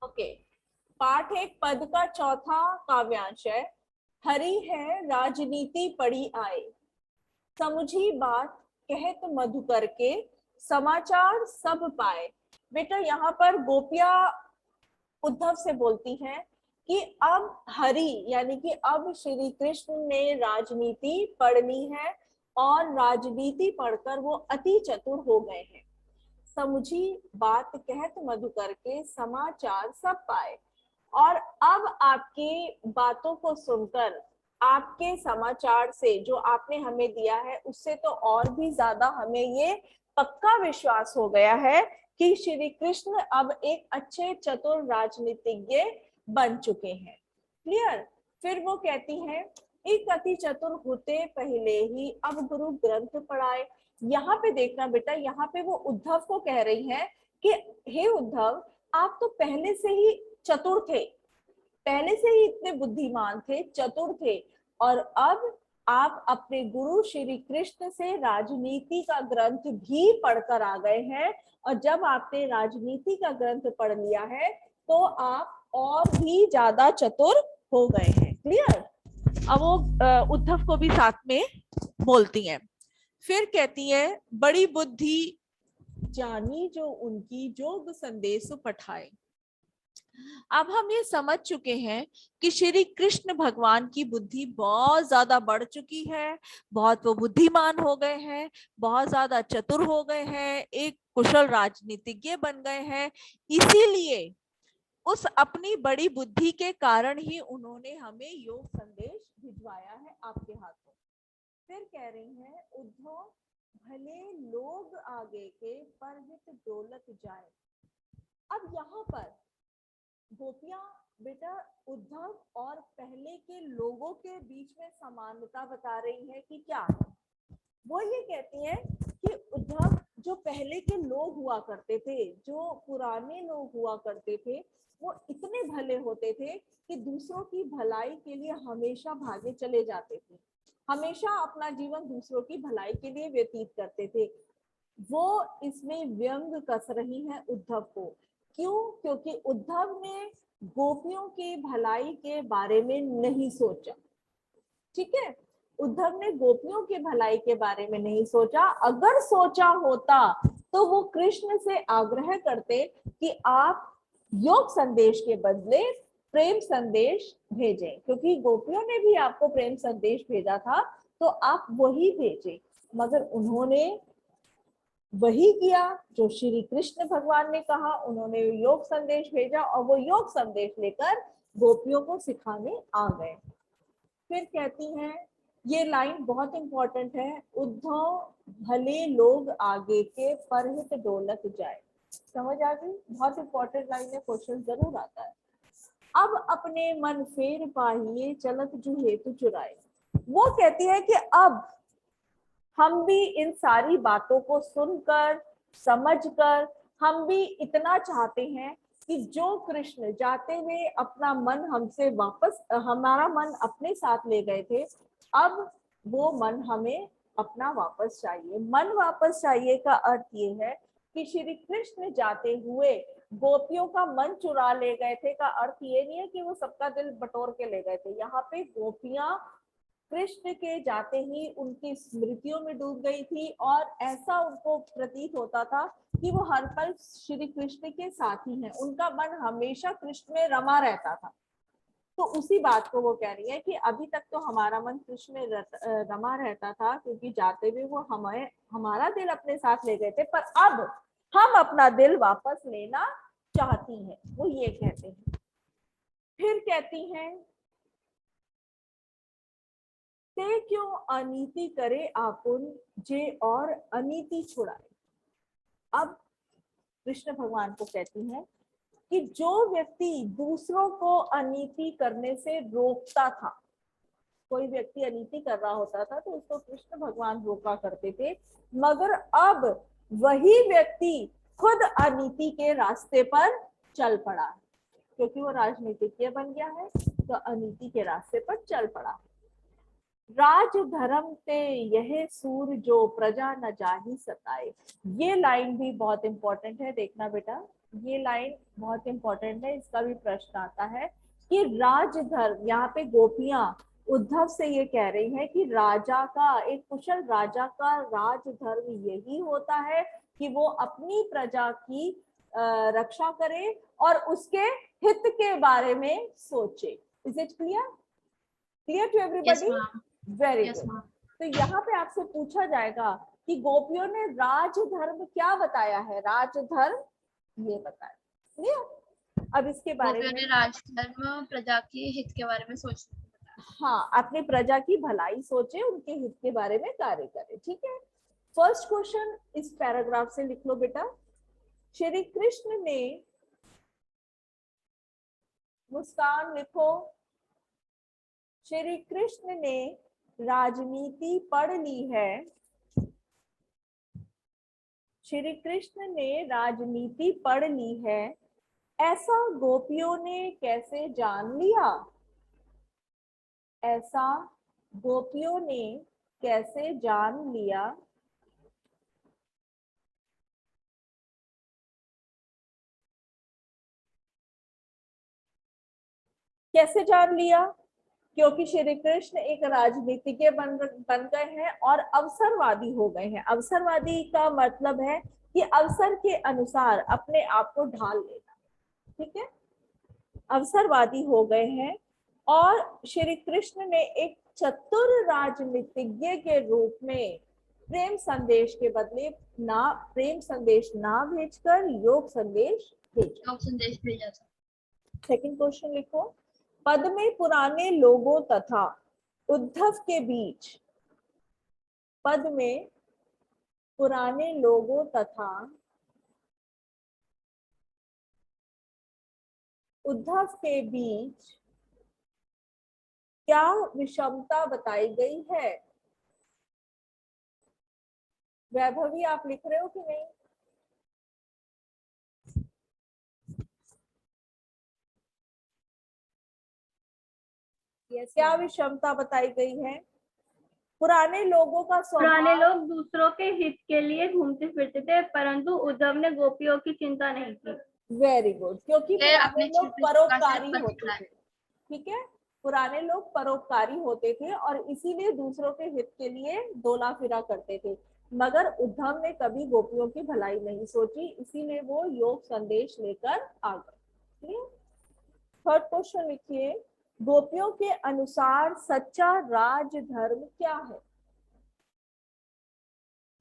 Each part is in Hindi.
ओके, पाठ एक पद का चौथा काव्यांश है। हरी है राजनीति पड़ी आए, समझी बात कहत मधुकर के, समाचार सब पाए। बेटा यहाँ पर गोपियां उद्धव से बोलती हैं कि अब हरि यानी कि अब श्री कृष्ण ने राजनीति पढ़ ली है और राजनीति पढ़कर वो अति चतुर हो गए हैं। समझी बात कहत मधुकर के, समाचार सब पाए। और अब आपकी बातों को सुनकर, आपके समाचार से जो आपने हमें दिया है उससे तो और भी ज्यादा हमें ये पक्का विश्वास हो गया है कि श्री कृष्ण अब एक अच्छे चतुर राजनीतिज्ञ बन चुके हैं। क्लियर। फिर वो कहती हैं, एक अति चतुर होते पहले ही अब गुरु ग्रंथ पढ़ाए। यहाँ पे देखना बेटा, यहाँ पे वो उद्धव को कह रही है कि हे उद्धव, आप तो पहले से ही चतुर थे, पहले से ही इतने बुद्धिमान थे, चतुर थे, और अब आप अपने गुरु श्री कृष्ण से राजनीति का ग्रंथ भी पढ़कर आ गए हैं। और जब आपने राजनीति का ग्रंथ पढ़ लिया है तो आप और भी ज्यादा चतुर हो गए हैं। क्लियर। अब वो उद्धव को भी साथ में बोलती हैं। फिर कहती है, बड़ी बुद्धि जानी जो उनकी, जोग संदेश पठाए। अब हम ये समझ चुके हैं कि श्री कृष्ण भगवान की बुद्धि बहुत ज्यादा बढ़ चुकी है, बहुत वो बुद्धिमान हो गए हैं, बहुत ज्यादा चतुर हो गए हैं, एक कुशल राजनीतिज्ञ बन गए हैं। इसीलिए उस अपनी बड़ी बुद्धि के कारण ही उन्होंने हमें योग संदेश भिजवाया है आपके हाथों। फिर कह रही हैं, उद्धव भले लोग आगे के, पर हित दौलत जाए। अब यहाँ पर गोपियां बेटा उद्धव और पहले के लोगों के बीच में समानता बता रही है कि क्या वो ये कहती हैं कि उद्धव, जो पहले के लोग हुआ करते थे, जो पुराने लोग हुआ करते थे, वो इतने भले होते थे कि दूसरों की भलाई के लिए हमेशा भागे चले जाते थे, हमेशा अपना जीवन दूसरों की भलाई के लिए व्यतीत करते थे। वो इसमें व्यंग कस रही है उद्धव को। क्यों? क्योंकि उद्धव ने गोपियों की भलाई के बारे में नहीं सोचा। ठीक है, उद्धव ने गोपियों की भलाई के बारे में नहीं सोचा। अगर सोचा होता तो वो कृष्ण से आग्रह करते कि आप योग संदेश के बदले प्रेम संदेश भेजें, क्योंकि गोपियों ने भी आपको प्रेम संदेश भेजा था, तो आप वही भेजें। मगर उन्होंने वही किया जो श्री कृष्ण भगवान ने कहा। उन्होंने योग संदेश भेजा और वो योग संदेश लेकर गोपियों को सिखाने आ गए। फिर कहती हैं, ये लाइन बहुत इंपॉर्टेंट है, उद्धव भले लोग आगे के, परहित दौलत जाए। समझ आ गई? बहुत इंपॉर्टेंट लाइन है, क्वेश्चन जरूर आता है। अब अपने मन फेर पाहिए, चलत जू हेतु चुराए। वो कहती है कि अब हम भी इन सारी बातों को सुनकर, समझकर, हम भी इतना चाहते हैं कि जो कृष्ण जाते हुए अपना मन हमसे वापस, हमारा मन अपने साथ ले गए थे, अब वो मन हमें अपना वापस चाहिए। मन वापस चाहिए का अर्थ ये है कि श्री कृष्ण जाते हुए गोपियों का मन चुरा ले गए थे का अर्थ ये नहीं है कि वो सबका दिल बटोर के ले गए थे। यहाँ पे गोपियां कृष्ण के जाते ही उनकी स्मृतियों में डूब गई थी और ऐसा उनको प्रतीत होता था कि वो हर पल श्री कृष्ण के साथ ही हैं, उनका मन हमेशा कृष्ण में रमा रहता था। तो उसी बात को वो कह रही है कि अभी तक तो हमारा मन कृष्ण में रमा रहता था, क्योंकि जाते हुए वो हमें, हमारा दिल अपने साथ ले गए थे, पर अब हम अपना दिल वापस लेना चाहती हैं, वो ये कहते हैं। फिर कहती हैं, ते क्यों अनीति करे आपुन, जे और अनीति छुड़ाए। अब कृष्ण भगवान को कहती हैं कि जो व्यक्ति दूसरों को अनीति करने से रोकता था, कोई व्यक्ति अनीति कर रहा होता था तो उसको कृष्ण भगवान रोका करते थे, मगर अब वही व्यक्ति खुद अनीति के रास्ते पर चल पड़ा है, क्योंकि वो राजनीतिज्ञ बन गया है, तो अनीति के रास्ते पर चल पड़ा। राज धर्म ते यह सूर, जो प्रजा न जाहि सताए। ये लाइन भी बहुत इंपॉर्टेंट है, देखना बेटा। ये लाइन बहुत इंपॉर्टेंट है, इसका भी प्रश्न आता है कि राजधर्म, यहाँ पे गोपियां उद्धव से ये कह रही हैं कि राजा का, एक कुशल राजा का राजधर्म यही होता है कि वो अपनी प्रजा की रक्षा करे और उसके हित के बारे में सोचे। Is it clear? Clear to everybody? Very good. तो यहाँ पे आपसे पूछा जाएगा कि गोपियों ने राजधर्म क्या बताया है, राजधर्म ये बताया। क्लियर? अब इसके बारे में राजधर्म प्रजा के हित के बारे में सोचना। हाँ, अपनी प्रजा की भलाई सोचे, उनके हित के बारे में कार्य करे। ठीक है, फर्स्ट क्वेश्चन इस पैराग्राफ से लिख लो बेटा। श्री कृष्ण ने, मुस्कान लिखो, श्री कृष्ण ने राजनीति पढ़ ली है, श्री कृष्ण ने राजनीति पढ़ ली है, ऐसा गोपियों ने कैसे जान लिया? ऐसा गोपियों ने कैसे जान लिया? कैसे जान लिया? क्योंकि श्री कृष्ण एक राजनीतिज्ञ बन गए हैं और अवसरवादी हो गए हैं। अवसरवादी का मतलब है कि अवसर के अनुसार अपने आप को ढाल लेना। ठीक है, अवसरवादी हो गए हैं और श्री कृष्ण ने एक चतुर राजनीतिज्ञ के रूप में प्रेम संदेश के बदले प्रेम संदेश ना भेजकर योग संदेश भेजा। सेकंड क्वेश्चन लिखो, पद में पुराने लोगों तथा उद्धव के बीच, पद में पुराने लोगों तथा उद्धव के बीच क्या विषमता बताई गई है? वैभवी आप लिख रहे हो कि नहीं? क्या विषमता बताई गई है? पुराने लोगों का स्वभाव, पुराने लोग दूसरों के हित के लिए घूमते फिरते थे, परंतु उद्धव ने गोपियों की चिंता नहीं की। वेरी गुड, क्योंकि पुराने लोग परोपकारी होते थे। ठीक है, पुराने लोग परोपकारी होते थे और इसीलिए दूसरों के हित के लिए डोला फिरा करते थे, मगर उद्धव ने कभी गोपियों की भलाई नहीं सोची, इसीलिए वो योग संदेश लेकर आ गए। थर्ड क्वेश्चन लिखिए, गोपियों के अनुसार सच्चा राजधर्म क्या है?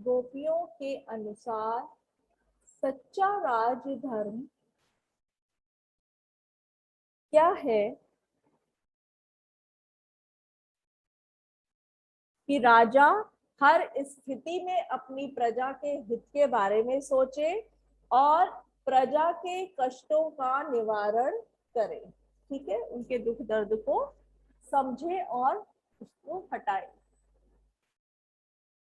गोपियों के अनुसार सच्चा राजधर्म क्या है? कि राजा हर स्थिति में अपनी प्रजा के हित के बारे में सोचे और प्रजा के कष्टों का निवारण करे। ठीक है, उनके दुख दर्द को समझे और उसको हटाए।